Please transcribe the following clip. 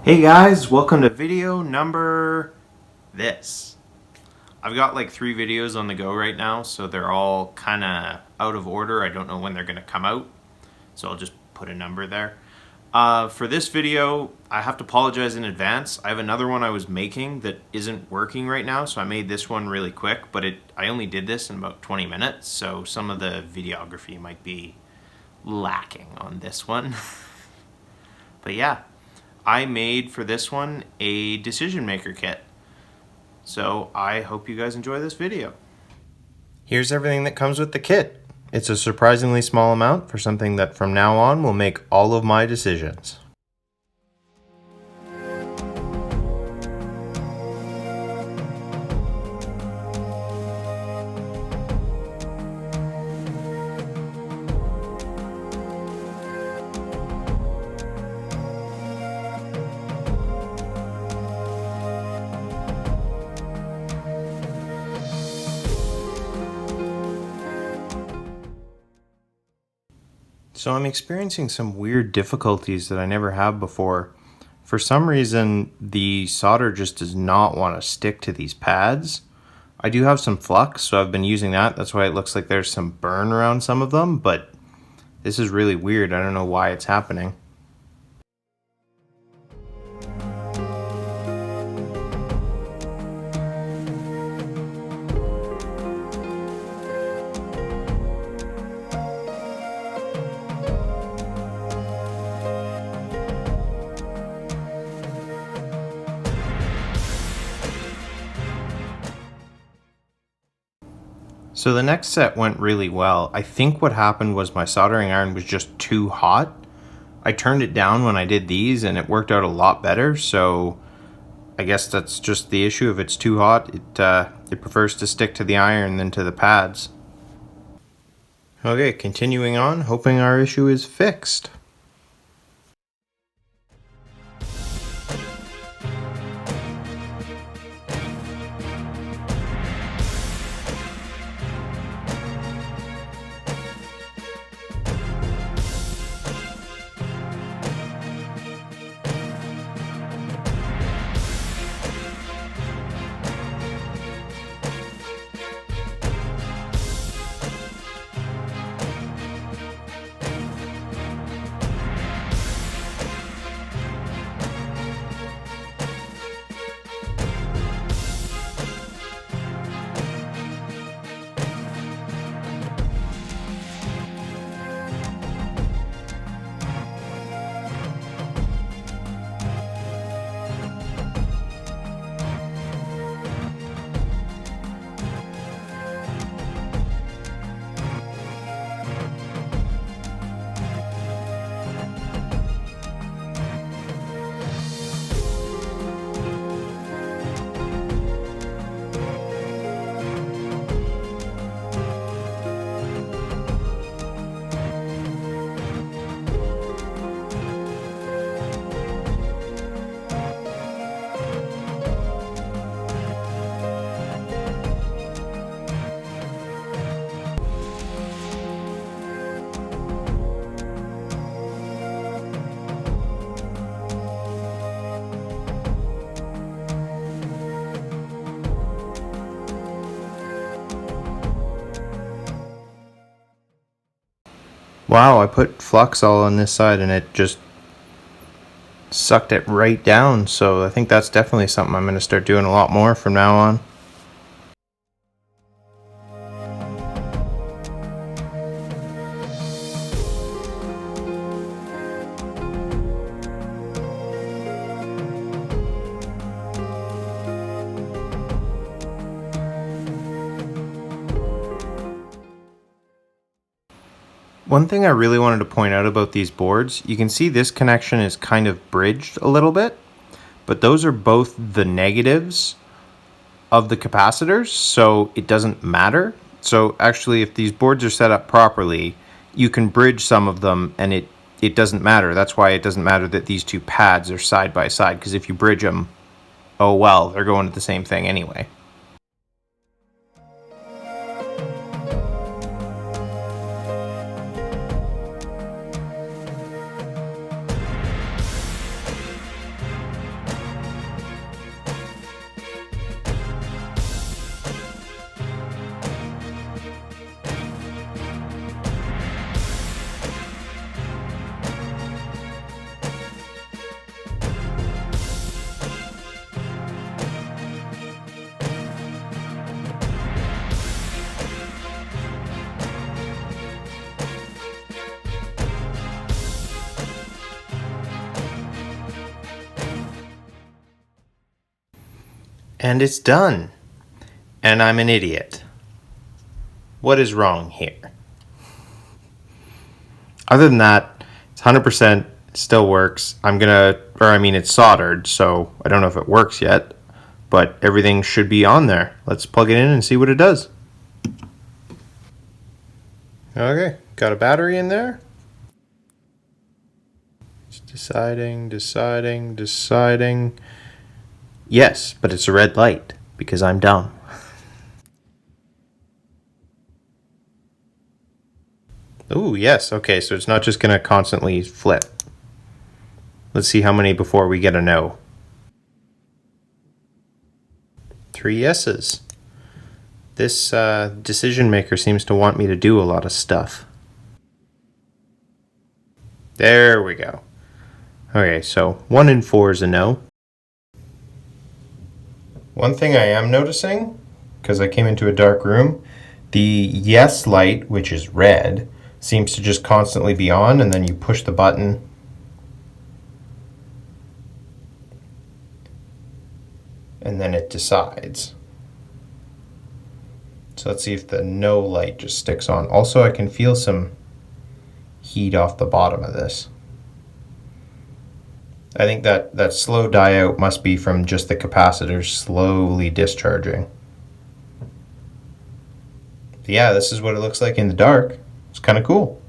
Hey guys, welcome to video number this. I've got like 3 videos on the go right now, so they're all kind of out of order. I don't know when they're going to come out, so I'll just put a number there. For this video, I have to apologize in advance. I have another one I was making that isn't working right now, so I made this one really quick, but I only did this in about 20 minutes, so some of the videography might be lacking on this one. But yeah. I made for this one a decision maker kit. So I hope you guys enjoy this video. Here's everything that comes with the kit. It's a surprisingly small amount for something that from now on will make all of my decisions. So I'm experiencing some weird difficulties that I never have before. For some reason, the solder just does not want to stick to these pads. I do have some flux, so I've been using that. That's why it looks like there's some burn around some of them, but this is really weird. I don't know why it's happening. So the next set went really well. I think what happened was my soldering iron was just too hot. I turned it down when I did these and it worked out a lot better, so I guess that's just the issue. If it's too hot, it prefers to stick to the iron than to the pads. Okay, continuing on, hoping our issue is fixed. Wow, I put flux all on this side and it just sucked it right down, so I think that's definitely something I'm going to start doing a lot more from now on. One thing I really wanted to point out about these boards, you can see this connection is kind of bridged a little bit, but those are both the negatives of the capacitors, so it doesn't matter. So actually, if these boards are set up properly, you can bridge some of them and it doesn't matter. That's why it doesn't matter that these two pads are side by side, because if you bridge them, oh well, they're going to the same thing anyway. And it's done. And I'm an idiot. What is wrong here? Other than that, it's 100%, it still works. It's soldered, so I don't know if it works yet, but everything should be on there. Let's plug it in and see what it does. Okay, got a battery in there. Just deciding. Yes, but it's a red light because I'm dumb. Ooh, yes. Okay, so it's not just going to constantly flip. Let's see how many before we get a no. 3 yeses. This decision maker seems to want me to do a lot of stuff. There we go. Okay, so 1 in 4 is a no. One thing I am noticing, because I came into a dark room, the yes light, which is red, seems to just constantly be on, and then you push the button and then it decides. So let's see if the no light just sticks on. Also, I can feel some heat off the bottom of this. I think that slow die out must be from just the capacitors slowly discharging. Yeah, this is what it looks like in the dark. It's kind of cool.